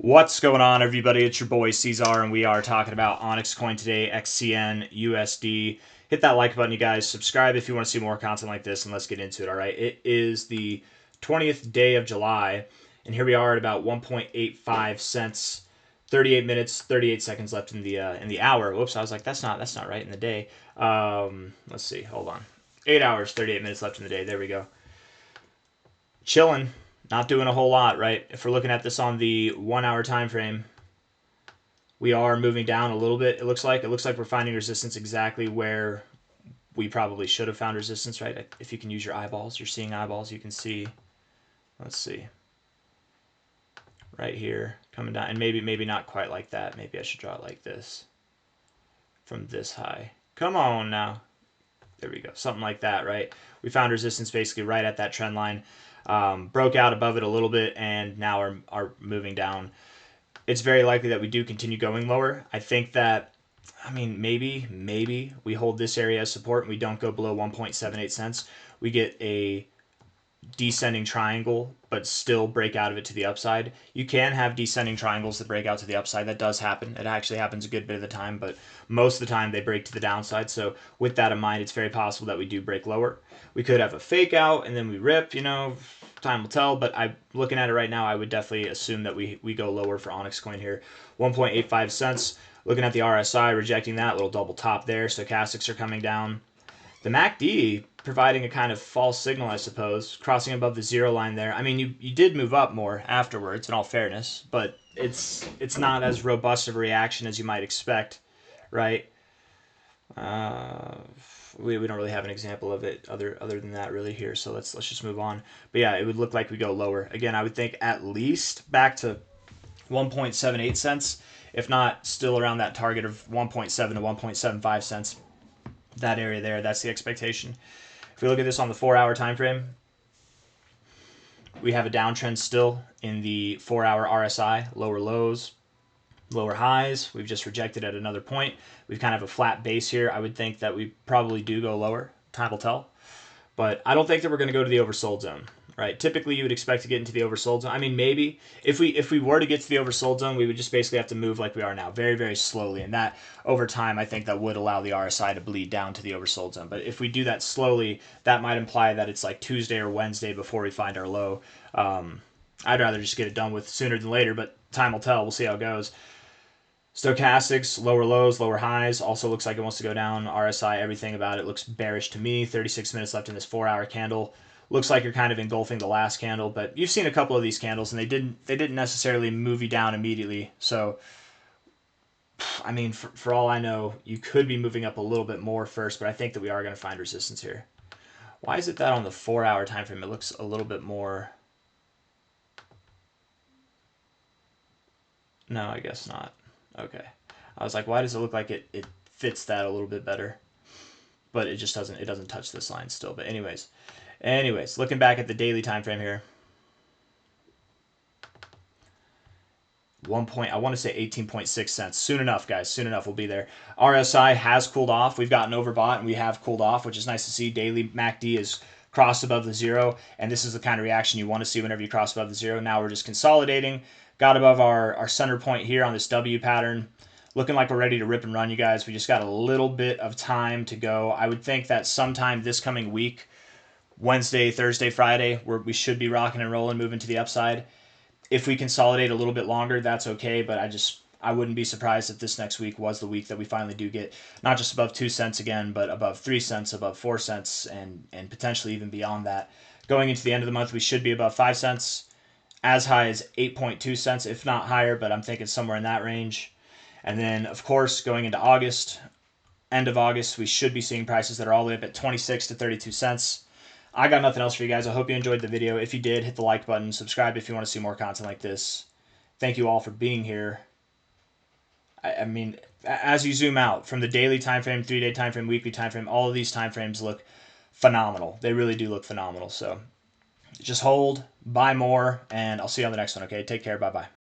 What's going on, everybody? It's your boy C-Zar, and we are talking about OnyxCoin today, XCN, USD. Hit that like button, you guys. Subscribe if you want to see more content like this, and let's get into it, all right? It is the 20th day of July, and here we are at about 1.85 cents, 38 minutes, 38 seconds left in the hour. Whoops, I was like, that's not right in the day. Let's see, hold on. 8 hours, 38 minutes left in the day. There we go. Chilling. Not doing a whole lot, right? If we're looking at this on the 1 hour time frame, we are moving down a little bit. It looks like we're finding resistance exactly where we probably should have found resistance, right? If you can use your eyeballs, you're seeing eyeballs, you can see, let's see, right here coming down, and maybe not quite like that. Maybe I should draw it like this from this high. Come on now. There we go. Something like that, right? We found resistance basically right at that trend line. Broke out above it a little bit and now are moving down. It's very likely that we do continue going lower. I think that, I mean, maybe we hold this area as support and we don't go below 1.78 cents. We get a descending triangle but still break out of it to the upside. You can have descending triangles that break out to the upside. That does happen. It actually happens a good bit of the time, but most of the time they break to the downside. So with that in mind, it's very possible that we do break lower. We could have a fake out and then we rip, you know, time will tell, but I'm looking at it right now, I would definitely assume that we go lower for OnyxCoin here. 1.85 cents. Looking at the RSI, rejecting that little double top there. Stochastics are coming down. The MACD providing a kind of false signal, I suppose, crossing above the zero line there. I mean, you did move up more afterwards, in all fairness, but it's not as robust of a reaction as you might expect, right? We don't really have an example of it other than that really here, so let's just move on. But yeah, it would look like we go lower. Again, I would think at least back to 1.78 cents, if not still around that target of 1.7 to 1.75 cents. That area there, that's the expectation. If we look at this on the 4 hour time frame, we have a downtrend still in the 4 hour RSI, lower lows, lower highs. We've just rejected at another point. We've kind of a flat base here. I would think that we probably do go lower. Time will tell. But I don't think that we're going to go to the oversold zone, right? Typically, you would expect to get into the oversold zone. I mean, maybe if we were to get to the oversold zone, we would just basically have to move like we are now, very, very slowly. And that, over time, I think that would allow the RSI to bleed down to the oversold zone. But if we do that slowly, that might imply that it's like Tuesday or Wednesday before we find our low. I'd rather just get it done with sooner than later, but time will tell. We'll see how it goes. Stochastics, lower lows, lower highs, also looks like it wants to go down. RSI, everything about it looks bearish to me. 36 minutes left in this 4 hour candle. Looks like you're kind of engulfing the last candle, but you've seen a couple of these candles and they didn't necessarily move you down immediately. So, I mean, for all I know, you could be moving up a little bit more first, but I think that we are going to find resistance here. Why is it that on the 4 hour time frame it looks a little bit more? No, I guess not. Okay. I was like, why does it look like it fits that a little bit better? But it just doesn't touch this line still. But anyways, looking back at the daily time frame here. I want to say 18.6 cents. Soon enough, guys. Soon enough, we'll be there. RSI has cooled off. We've gotten overbought and we have cooled off, which is nice to see. Daily MACD is crossed above the zero, and this is the kind of reaction you want to see whenever you cross above the zero. Now we're just consolidating. Got above our center point here on this W pattern. Looking like we're ready to rip and run, you guys. We just got a little bit of time to go. I would think that sometime this coming week, Wednesday, Thursday, Friday, we should be rocking and rolling, moving to the upside. If we consolidate a little bit longer, that's okay, but I wouldn't be surprised if this next week was the week that we finally do get not just above 2 cents again, but above 3 cents, above 4 cents, and potentially even beyond that. Going into the end of the month, we should be above 5 cents, as high as 8.2 cents, if not higher, but I'm thinking somewhere in that range. And then, of course, going into August, end of August, we should be seeing prices that are all the way up at 26 to 32 cents. I got nothing else for you guys. I hope you enjoyed the video. If you did, hit the like button. Subscribe if you want to see more content like this. Thank you all for being here. I mean, as you zoom out from the daily time frame, 3-day time frame, weekly time frame, all of these time frames look phenomenal. They really do look phenomenal. So just hold, buy more, and I'll see you on the next one, okay? Take care. Bye-bye.